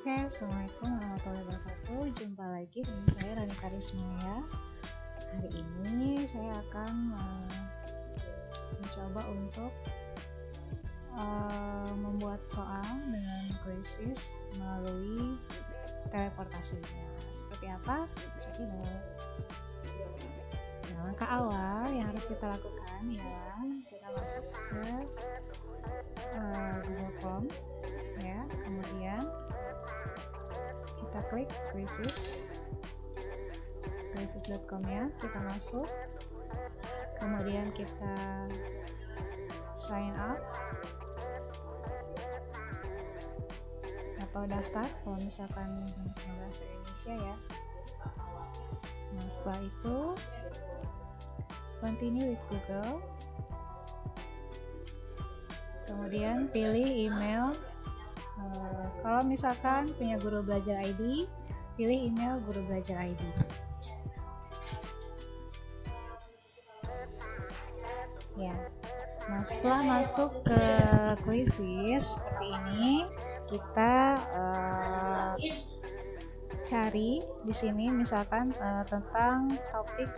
Oke, Assalamualaikum warahmatullahi wabarakatuh. Jumpa lagi dengan saya Rani Karisma ya. Hari ini saya akan mencoba untuk membuat soal dengan krisis melalui teleportasinya. Seperti apa? Cek ini. Nah, langkah awal yang harus kita lakukan ialah kita masuk ke Google Chrome ya, kemudian kita klik krisis.com ya, kita masuk, kemudian kita sign up atau daftar kalau misalkan bahasa Indonesia ya. Nah, setelah itu continue with Google, kemudian pilih email. Kalau misalkan punya Guru Belajar ID, pilih email Guru Belajar ID. Ya. Nah, setelah masuk ke krisis seperti ini, kita cari di sini misalkan tentang topik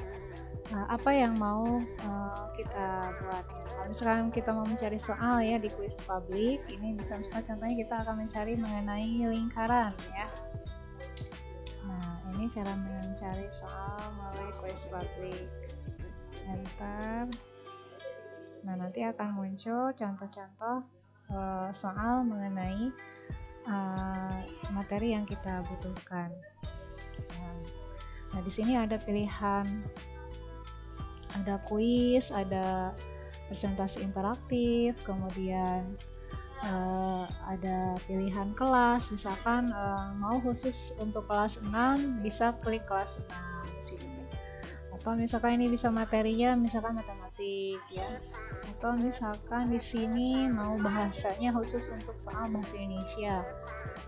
apa yang mau kita buat. Kalau misalkan kita mau mencari soal ya di kuis publik, ini bisa misalkan contohnya kita akan mencari mengenai lingkaran ya. Nah, ini cara mencari soal melalui kuis publik. Enter. Nah, nanti akan muncul contoh-contoh soal mengenai materi yang kita butuhkan. Nah, di sini ada pilihan, ada kuis, ada presentasi interaktif, kemudian ada pilihan kelas. Misalkan mau khusus untuk kelas 6, bisa klik kelas 6 di sini. Atau misalkan ini bisa materinya misalkan matematik ya. Atau misalkan di sini mau bahasanya khusus untuk soal bahasa Indonesia.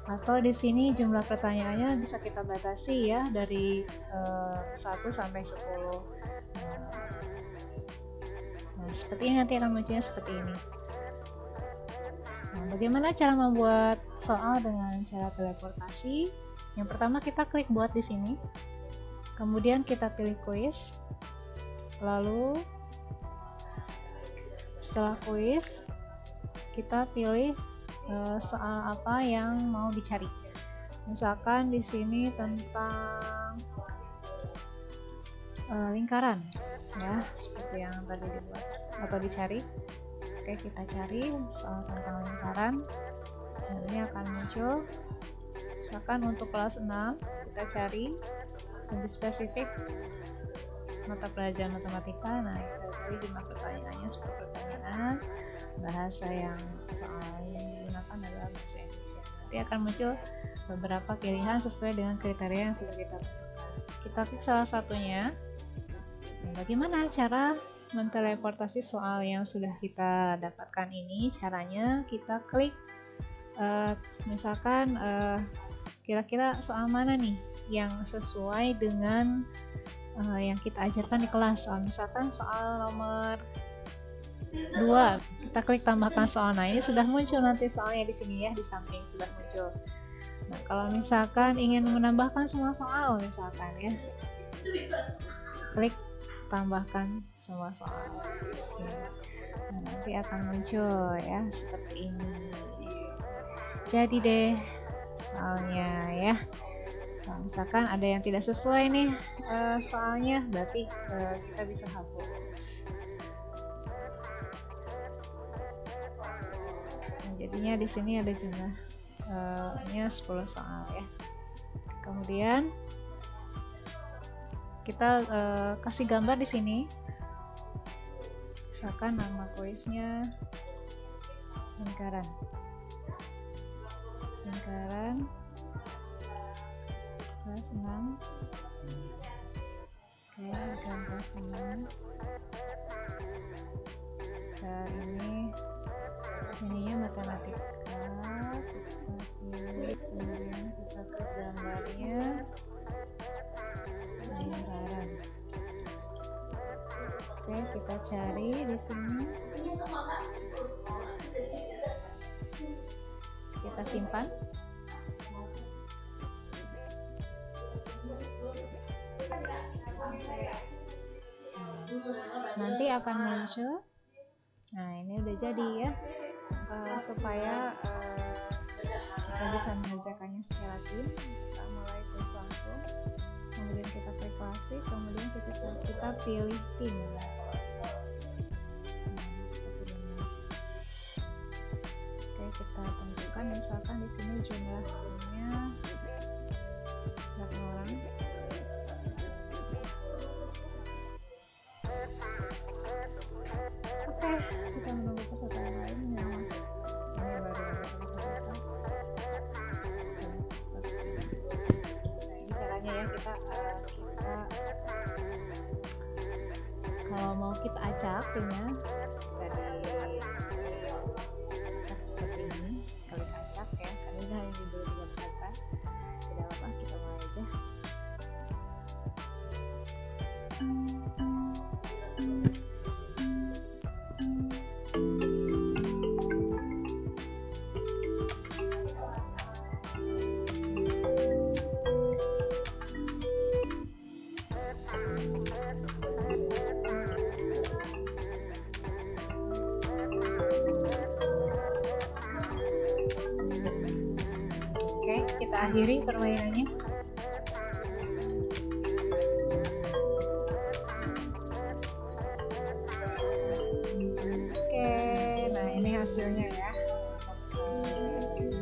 Atau di sini jumlah pertanyaannya bisa kita batasi ya dari 1 sampai 10. Nah, seperti ini nanti akan munculnya seperti ini. Nah, bagaimana cara membuat soal dengan cara teleportasi? Yang pertama kita klik buat di sini. Kemudian kita pilih kuis. Lalu setelah kuis kita pilih soal apa yang mau dicari. Misalkan di sini tentang lingkaran ya, seperti yang tadi dibuat atau dicari. Oke, kita cari soal tentang lingkaran. Nah, ini akan muncul. Misalkan untuk kelas 6 kita cari lebih spesifik mata pelajaran matematika. Nah, kita cari jumlah pertanyaannya 10 pertanyaan. Bahasa yang soal yang digunakan adalah bahasa Indonesia. Nanti akan muncul beberapa pilihan sesuai dengan kriteria yang sudah kita tentukan. Kita klik salah satunya. Nah, bagaimana cara menteleportasi soal yang sudah kita dapatkan ini? Caranya kita klik misalkan kira-kira soal mana nih yang sesuai dengan yang kita ajarkan di kelas. Misalkan soal nomor 2, kita klik tambahkan soal. Nah, ini sudah muncul nanti soalnya di sini ya, di samping sudah muncul. Nah, kalau misalkan ingin menambahkan semua soal misalkan ya, klik tambahkan semua soal. Nah, nanti akan muncul ya seperti ini. Jadi deh soalnya ya. Nah, misalkan ada yang tidak sesuai nih soalnya, berarti kita bisa hapus. Nah, jadinya di sini ada jumlahnya 10 soal ya. Kemudian kita kasih gambar di sini. Misalkan nama kuisnya lingkaran kelas 6. Oke, kelas 6. Dan ininya matematika. Kemudian kita klik gambarnya lingkaran. Oke, kita cari di sini. Kita simpan. Nanti akan muncul. Nah, ini udah jadi ya. Supaya kita bisa mengerjakannya secara tim, kita mulai tulis langsung, kemudian kita klik klasik, kemudian kita pilih tim. Nah, seperti ini. Oke, kita tentukan misalkan di sini jumlah timnya berapa orang. Oke, kita menunggu peserta yang lain yang masuk. Ini baru ada peserta. Nah, ini caranya ya, kita kalau mau kita acak timnya bisa diacak seperti ini, klik acak ya, karena ini hanya di 2 peserta. Tidak apa-apa, kita mulai aja. Oke, kita akhiri permainannya. Oke, nah ini hasilnya ya.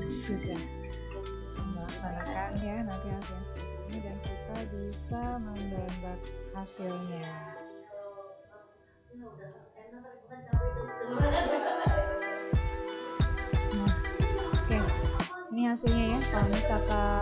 Sudah melaksanakan ya, nanti hasilnya seperti ini dan kita bisa mendownload hasilnya. Nah, oke, ini hasilnya ya. Kalau misalkan